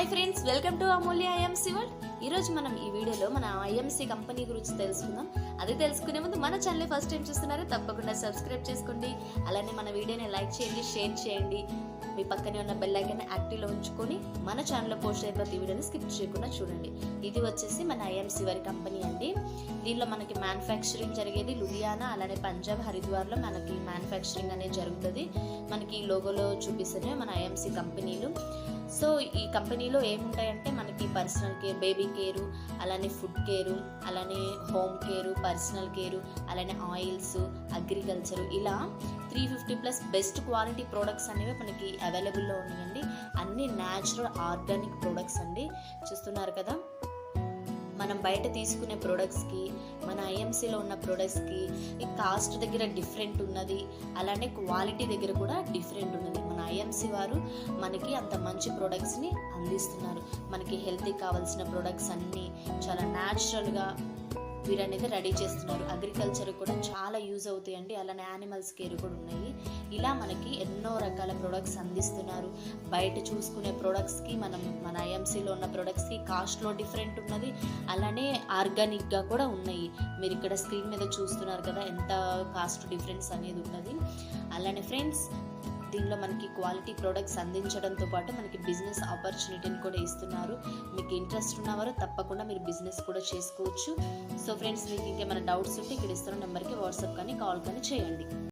Hi friends, welcome to Amulya IMC world. ఈరోజు మనం ఈ వీడియోలో మన ఐఎంసీ కంపెనీ గురించి తెలుసుకుందాం. అది తెలుసుకునే ముందు మన ఛానల్ ఫస్ట్ టైం చూస్తున్నారో తప్పకుండా సబ్స్క్రైబ్ చేసుకోండి. అలానే మన వీడియోని లైక్ చేయండి, షేర్ చేయండి. మీ పక్కనే ఉన్న బెల్ ఐకాన్ యాక్టివ్లో ఉంచుకొని మన ఛానల్లో పోస్ట్ అయ్యే ప్రతి వీడియోని స్కిప్ చేయకుండా చూడండి. ఇది వచ్చేసి మన ఐఎంసీ వారి కంపెనీ అండి. దీనిలో మనకి మ్యానుఫ్యాక్చరింగ్ జరిగేది లుధియానా, అలానే పంజాబ్, హరిద్వార్లో మనకి మ్యానుఫ్యాక్చరింగ్ అనేది జరుగుతుంది. మనకి లోగోలో చూపిస్తేనే మన ఐఎంసీ కంపెనీలు. సో ఈ కంపెనీలో ఏముంటాయంటే మనకి పర్సనల్ కేర్, బేబీ కేరు, అలానే ఫుడ్ కేరు, అలానే హోమ్ కేరు, పర్సనల్ కేరు, అలానే ఆయిల్స్, అగ్రికల్చరు, ఇలా 350+ బెస్ట్ క్వాలిటీ ప్రోడక్ట్స్ అనేవి మనకి అవైలబుల్లో ఉన్నాయండి. అన్ని న్యాచురల్ ఆర్గానిక్ ప్రోడక్ట్స్ అండి. చూస్తున్నారు కదా, మనం బయట తీసుకునే ప్రోడక్ట్స్కి మన ఐఎంసీలో ఉన్న ప్రోడక్ట్స్కి ఈ కాస్ట్ దగ్గర డిఫరెంట్ ఉన్నది, అలానే క్వాలిటీ దగ్గర కూడా డిఫరెంట్ ఉన్నది. మన ఐఎంసీ వారు మనకి అంత మంచి ప్రోడక్ట్స్ని అందిస్తున్నారు. మనకి హెల్తీ కావాల్సిన ప్రోడక్ట్స్ అన్నీ చాలా న్యాచురల్గా వీరనేది రెడీ చేస్తున్నారు. అగ్రికల్చర్ కూడా చాలా యూజ్ అవుతాయండి. అలానే యానిమల్స్ కేర్ కూడా ఉన్నాయి. ఇలా మనకి ఎన్నో రకాల ప్రోడక్ట్స్ అందిస్తున్నారు. బయట చూసుకునే ప్రోడక్ట్స్కి మన ఐఎంసీలో ఉన్న ప్రోడక్ట్స్కి కాస్ట్లో డిఫరెంట్ ఉన్నది, అలానే ఆర్గానిక్గా కూడా ఉన్నాయి. మీరు ఇక్కడ స్క్రీన్ మీద చూస్తున్నారు కదా ఎంత కాస్ట్ డిఫరెన్స్ అనేది ఉన్నది. అలానే ఫ్రెండ్స్, దీనిలో మనకి క్వాలిటీ ప్రోడక్ట్స్ అందించడంతో పాటు మనకి బిజినెస్ ఆపర్చునిటీని కూడా ఇస్తున్నారు. మీకు ఇంట్రెస్ట్ ఉన్నవారు తప్పకుండా మీరు బిజినెస్ కూడా చేసుకోవచ్చు. సో ఫ్రెండ్స్, మీకు ఇంకేమైనా డౌట్స్ ఉంటే ఇక్కడ ఇస్తున్న నెంబర్కి వాట్సాప్ కానీ కాల్ కానీ చేయండి.